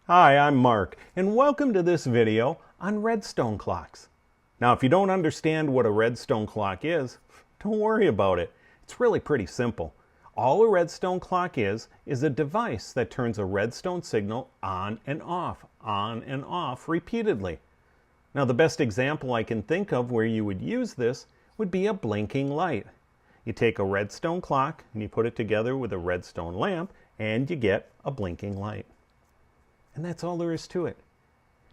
Hi, I'm Mark, and welcome to this video on redstone clocks. Now, if you don't understand what a redstone clock is, don't worry about it. It's really pretty simple. All a redstone clock is a device that turns a redstone signal on and off repeatedly. Now, the best example I can think of where you would use this would be a blinking light. You take a redstone clock and you put it together with a redstone lamp and you get a blinking light. And that's all there is to it.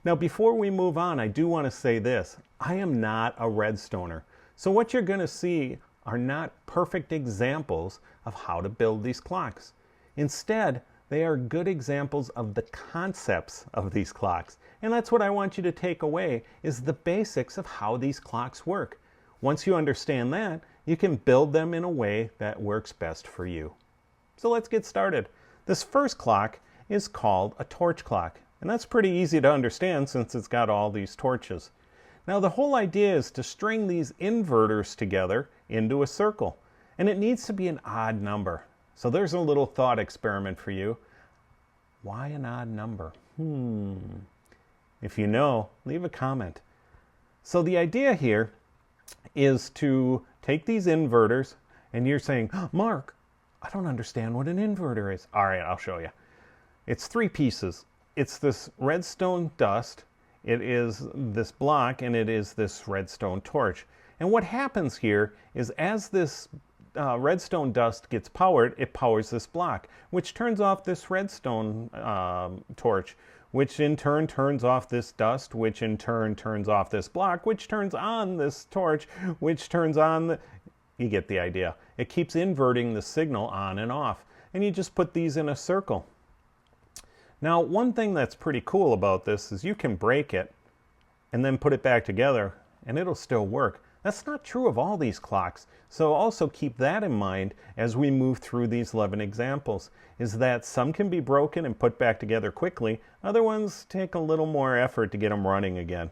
Now, before we move on, I do want to say this. I am not a redstoner. So what you're going to see are not perfect examples of how to build these clocks. Instead, they are good examples of the concepts of these clocks. And that's what I want you to take away, is the basics of how these clocks work. Once you understand that, you can build them in a way that works best for you. So let's get started. This first clock is called a torch clock. And that's pretty easy to understand since it's got all these torches. Now the whole idea is to string these inverters together into a circle. And it needs to be an odd number. So there's a little thought experiment for you. Why an odd number? If you know, leave a comment. So the idea here is to take these inverters, and you're saying, Mark, I don't understand what an inverter is. All right, I'll show you. It's three pieces. It's this redstone dust, it is this block, and it is this redstone torch. And what happens here is as this redstone dust gets powered, it powers this block, which turns off this redstone torch, which in turn turns off this dust, which in turn turns off this block, which turns on this torch, which turns on the... You get the idea. It keeps inverting the signal on and off. And you just put these in a circle. Now, one thing that's pretty cool about this is you can break it and then put it back together and it'll still work. That's not true of all these clocks. So also keep that in mind as we move through these 11 examples, is that some can be broken and put back together quickly. Other ones take a little more effort to get them running again.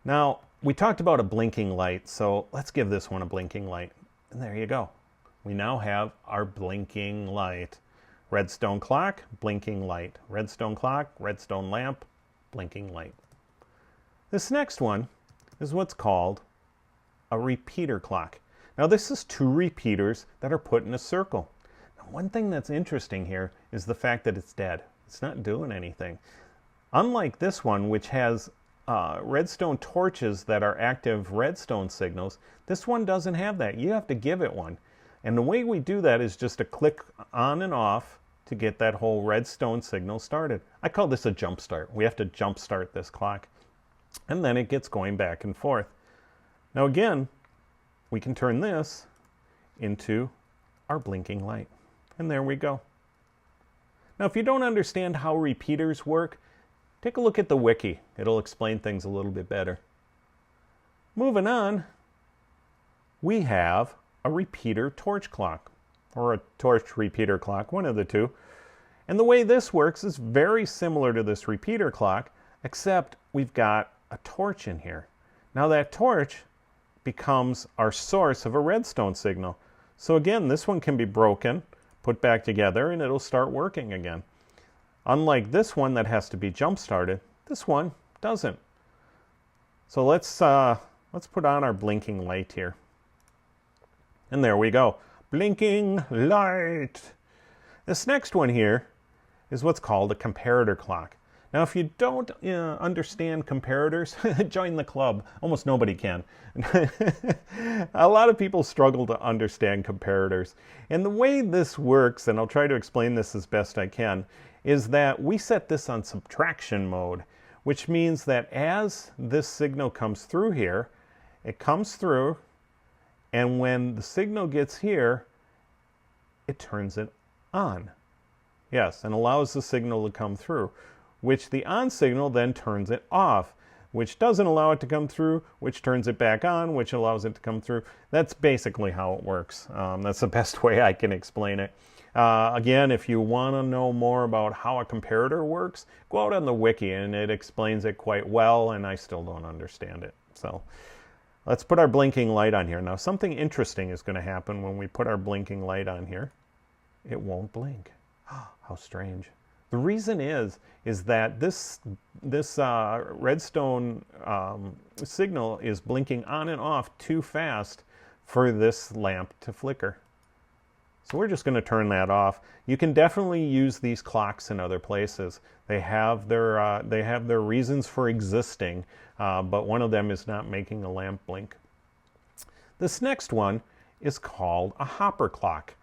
Now, we talked about a blinking light, so let's give this one a blinking light. And there you go. We now have our blinking light. Redstone clock, blinking light. Redstone clock, redstone lamp, blinking light. This next one is what's called a repeater clock. Now this is two repeaters that are put in a circle. Now, one thing that's interesting here is the fact that it's dead. It's not doing anything. Unlike this one, which has redstone torches that are active redstone signals, this one doesn't have that. You have to give it one. And the way we do that is just to click on and off to get that whole redstone signal started. I call this a jump start. We have to jump start this clock. And then it gets going back and forth. Now again, we can turn this into our blinking light. And there we go. Now if you don't understand how repeaters work, take a look at the wiki. It'll explain things a little bit better. Moving on, we have a repeater torch clock, or a torch repeater clock, one of the two. And the way this works is very similar to this repeater clock, except we've got a torch in here. Now that torch becomes our source of a redstone signal. So again, this one can be broken, put back together, and it'll start working again. Unlike this one that has to be jump started, this one doesn't. So let's put on our blinking light here. And there we go. Blinking light. This next one here is what's called a comparator clock. Now, if you don't understand comparators, join the club. Almost nobody can. A lot of people struggle to understand comparators. And the way this works, and I'll try to explain this as best I can, is that we set this on subtraction mode, which means that as this signal comes through here, it comes through, and when the signal gets here, it turns it on. Yes, and allows the signal to come through, which the on signal then turns it off, which doesn't allow it to come through, which turns it back on, which allows it to come through. That's basically how it works. That's the best way I can explain it. Again, if you want to know more about how a comparator works, go out on the wiki and it explains it quite well, and I still don't understand it. So let's put our blinking light on here. Now something interesting is going to happen when we put our blinking light on here. It won't blink. How strange. The reason is that this redstone signal is blinking on and off too fast for this lamp to flicker. So we're just going to turn that off. You can definitely use these clocks in other places. They have their reasons for existing, but one of them is not making a lamp blink. This next one is called a hopper clock.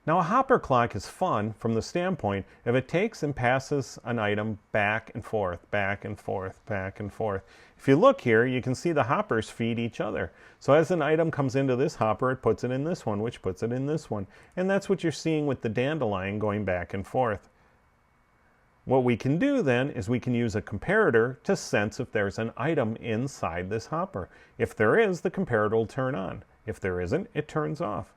Now a hopper clock is fun from the standpoint if it takes and passes an item back and forth, back and forth, back and forth. If you look here, you can see the hoppers feed each other. So as an item comes into this hopper, it puts it in this one, which puts it in this one. And that's what you're seeing with the dandelion going back and forth. What we can do then is we can use a comparator to sense if there's an item inside this hopper. If there is, the comparator will turn on. If there isn't, it turns off.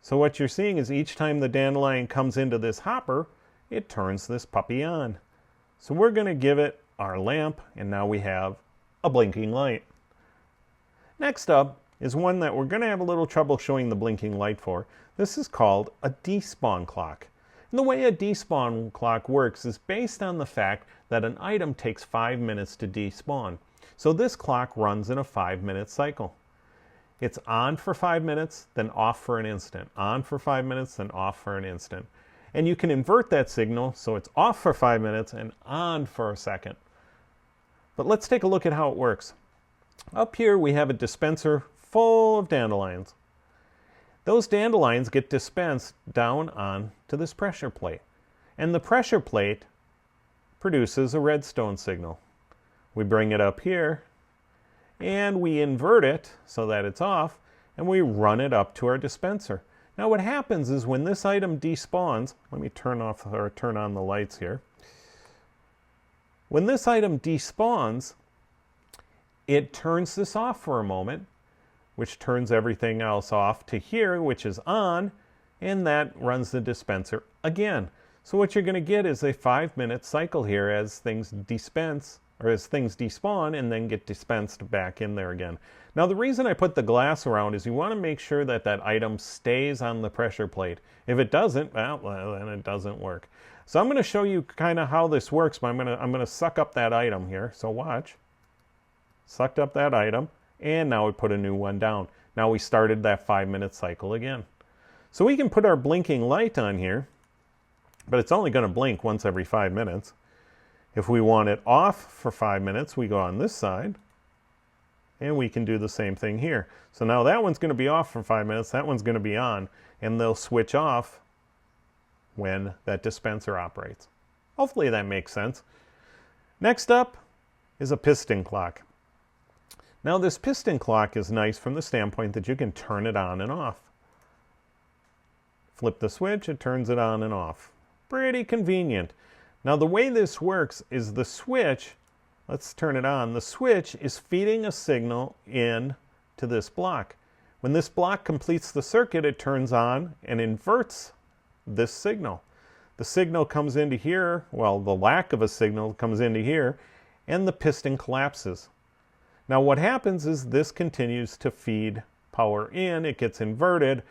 So what you're seeing is each time the dandelion comes into this hopper, it turns this puppy on. So we're going to give it our lamp, and now we have a blinking light. Next up is one that we're going to have a little trouble showing the blinking light for. This is called a despawn clock. And the way a despawn clock works is based on the fact that an item takes 5 minutes to despawn. So this clock runs in a 5-minute cycle. It's on for 5 minutes, then off for an instant. On for 5 minutes, then off for an instant. And you can invert that signal so it's off for 5 minutes and on for a second. But let's take a look at how it works. Up here we have a dispenser full of dandelions. Those dandelions get dispensed down onto this pressure plate. And the pressure plate produces a redstone signal. We bring it up here, and we invert it so that it's off, and we run it up to our dispenser. Now what happens is when this item despawns, let me turn on the lights here. When this item despawns, it turns this off for a moment, which turns everything else off to here, which is on, and that runs the dispenser again. So what you're going to get is a 5-minute cycle here as things dispense, or as things despawn and then get dispensed back in there again. Now the reason I put the glass around is you want to make sure that that item stays on the pressure plate. If it doesn't, well, then it doesn't work. So I'm going to show you kind of how this works, but I'm going to suck up that item here. So watch. Sucked up that item, and now we put a new one down. Now we started that 5-minute cycle again. So we can put our blinking light on here, but it's only going to blink once every 5 minutes. If we want it off for 5 minutes, we go on this side, and we can do the same thing here. So now that one's going to be off for 5 minutes, that one's going to be on, and they'll switch off when that dispenser operates. Hopefully that makes sense. Next up is a piston clock. Now this piston clock is nice from the standpoint that you can turn it on and off. Flip the switch, it turns it on and off. Pretty convenient. Now the way this works is the switch, let's turn it on, the switch is feeding a signal in to this block. When this block completes the circuit, it turns on and inverts this signal. The signal comes into here, well, the lack of a signal comes into here, and the piston collapses. Now what happens is this continues to feed power in, it gets inverted,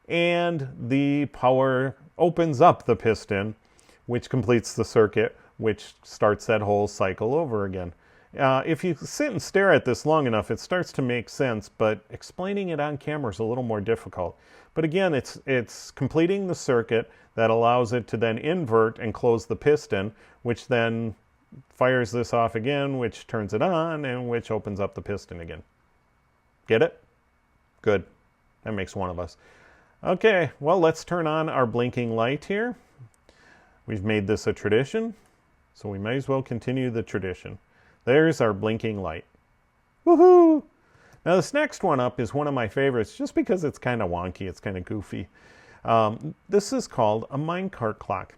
and the power opens up the piston, which completes the circuit, which starts that whole cycle over again. If you sit and stare at this long enough, it starts to make sense, but explaining it on camera is a little more difficult. But again, it's completing the circuit that allows it to then invert and close the piston, which then fires this off again, which turns it on, and which opens up the piston again. Get it? Good. That makes one of us. Okay, well, let's turn on our blinking light here. We've made this a tradition, so we may as well continue the tradition. There's our blinking light. Woohoo! Now this next one up is one of my favorites just because it's kind of wonky, it's kind of goofy. This is called a minecart clock.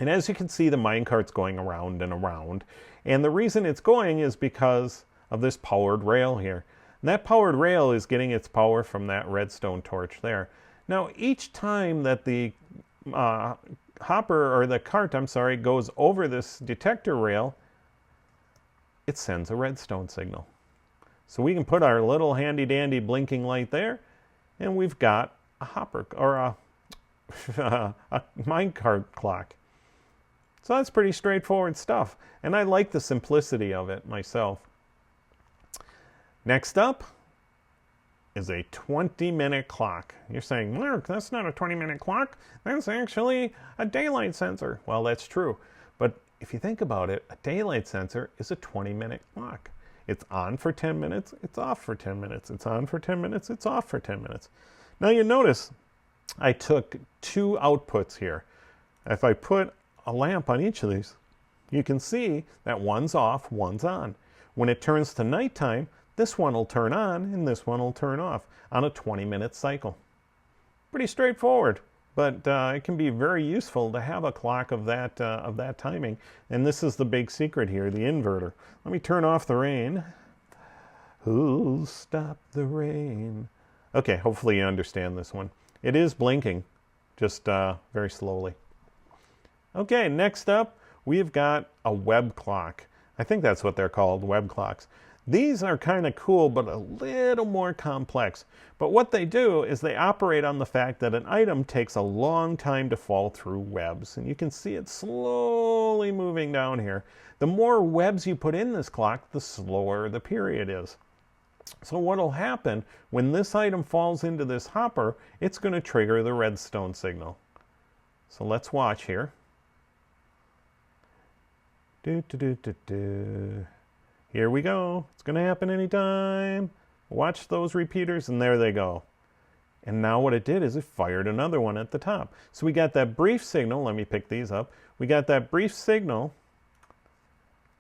And as you can see, the minecart's going around and around. And the reason it's going is because of this powered rail here. And that powered rail is getting its power from that redstone torch there. Now each time that the cart goes over this detector rail, it sends a redstone signal. So we can put our little handy dandy blinking light there, and we've got a hopper or a minecart clock. So that's pretty straightforward stuff. And I like the simplicity of it myself. Next up is a 20-minute clock. You're saying, Mark, that's not a 20-minute clock. That's actually a daylight sensor. Well, that's true. But if you think about it, a daylight sensor is a 20-minute clock. It's on for 10 minutes, it's off for 10 minutes. It's on for 10 minutes, it's off for 10 minutes. Now you notice I took two outputs here. If I put a lamp on each of these, you can see that one's off, one's on. When it turns to nighttime, this one will turn on and this one will turn off on a 20-minute cycle. Pretty straightforward, but it can be very useful to have a clock of that timing. And this is the big secret here, the inverter. Let me turn off the rain. Who'll stop the rain? Okay, hopefully you understand this one. It is blinking, just very slowly. Okay, next up, we've got a web clock. I think that's what they're called, web clocks. These are kind of cool, but a little more complex. But what they do is they operate on the fact that an item takes a long time to fall through webs. And you can see it slowly moving down here. The more webs you put in this clock, the slower the period is. So what will happen when this item falls into this hopper, it's going to trigger the redstone signal. So let's watch here. Here we go. It's going to happen anytime. Watch those repeaters, and there they go. And now what it did is it fired another one at the top. So we got that brief signal. Let me pick these up. We got that brief signal,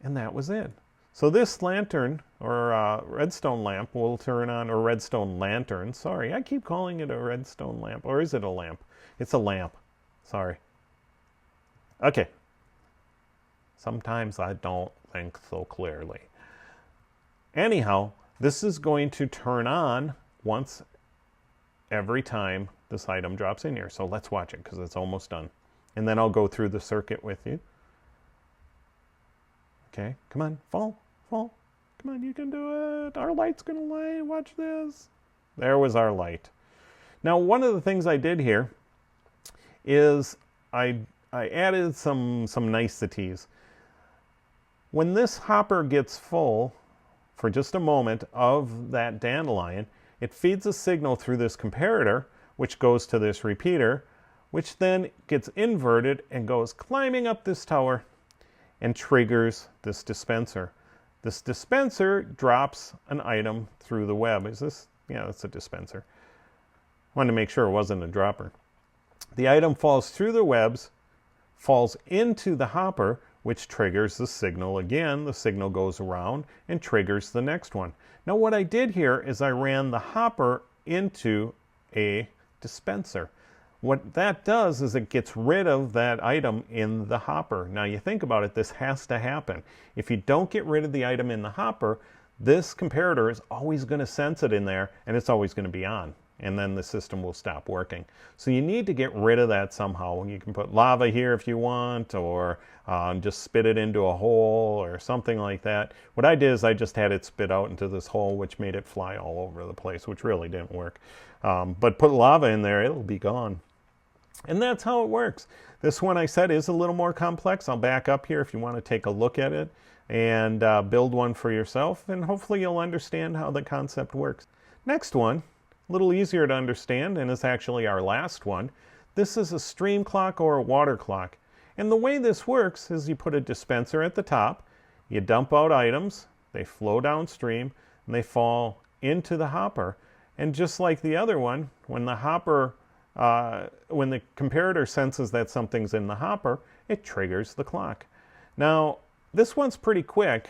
and that was it. So this lantern, or redstone lamp, will turn on, or redstone lantern. Sorry, I keep calling it a redstone lamp. Or is it a lamp? It's a lamp. Sorry. Okay. Sometimes I don't think so clearly. Anyhow, this is going to turn on once every time this item drops in here. So let's watch it because it's almost done. And then I'll go through the circuit with you. Okay, come on, fall. Come on, you can do it. Our light's going to light. Watch this. There was our light. Now, one of the things I did here is I added some niceties. When this hopper gets full for just a moment of that dandelion, it feeds a signal through this comparator, which goes to this repeater, which then gets inverted and goes climbing up this tower and triggers this dispenser. This dispenser drops an item through the web. Is this? Yeah, that's a dispenser. Wanted to make sure it wasn't a dropper. The item falls through the webs, falls into the hopper, which triggers the signal again. The signal goes around and triggers the next one. Now what I did here is I ran the hopper into a dispenser. What that does is it gets rid of that item in the hopper. Now you think about it, this has to happen. If you don't get rid of the item in the hopper, this comparator is always going to sense it in there and it's always going to be on. And then the system will stop working. So you need to get rid of that somehow. You can put lava here if you want, or just spit it into a hole or something like that. What I did is I just had it spit out into this hole, which made it fly all over the place, which really didn't work. But put lava in there, it'll be gone. And that's how it works. This one I said is a little more complex. I'll back up here if you want to take a look at it and build one for yourself, and hopefully you'll understand how the concept works. Next one, a little easier to understand, and is actually our last one. This is a stream clock or a water clock. And the way this works is you put a dispenser at the top, you dump out items, they flow downstream, and they fall into the hopper. And just like the other one, when the hopper, when the comparator senses that something's in the hopper, it triggers the clock. Now, this one's pretty quick.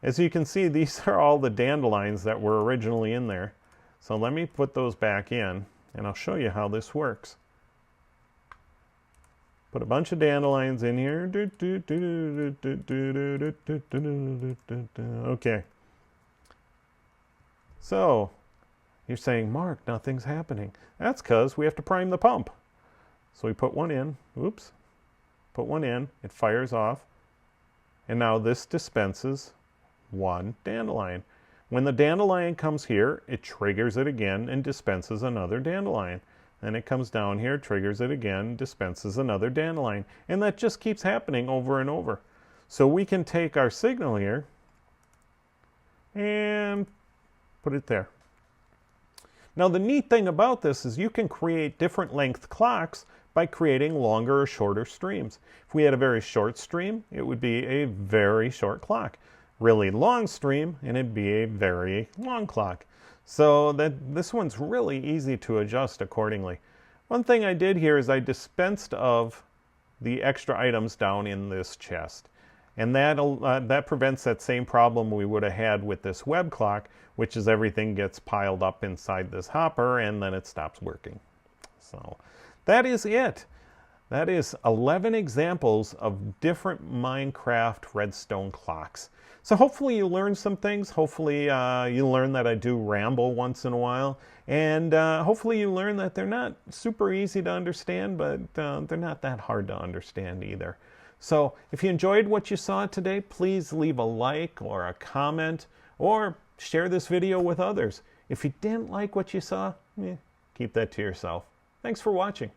As you can see, these are all the dandelions that were originally in there. So let me put those back in, and I'll show you how this works. Put a bunch of dandelions in here. Okay. So, you're saying, Mark, nothing's happening. That's because we have to prime the pump. So we put one in. Oops. Put one in. It fires off. And now this dispenses one dandelion. When the dandelion comes here, it triggers it again and dispenses another dandelion. Then it comes down here, triggers it again, dispenses another dandelion. And that just keeps happening over and over. So we can take our signal here and put it there. Now the neat thing about this is you can create different length clocks by creating longer or shorter streams. If we had a very short stream, it would be a very short clock. Really long stream, and it'd be a very long clock. So this one's really easy to adjust accordingly. One thing I did here is I dispensed of the extra items down in this chest. And that prevents that same problem we would have had with this web clock, which is everything gets piled up inside this hopper and then it stops working. So that is it. That is 11 examples of different Minecraft Redstone clocks. So hopefully you learned some things. Hopefully you learn that I do ramble once in a while. And hopefully you learn that they're not super easy to understand, but they're not that hard to understand either. So if you enjoyed what you saw today, please leave a like or a comment or share this video with others. If you didn't like what you saw, keep that to yourself. Thanks for watching.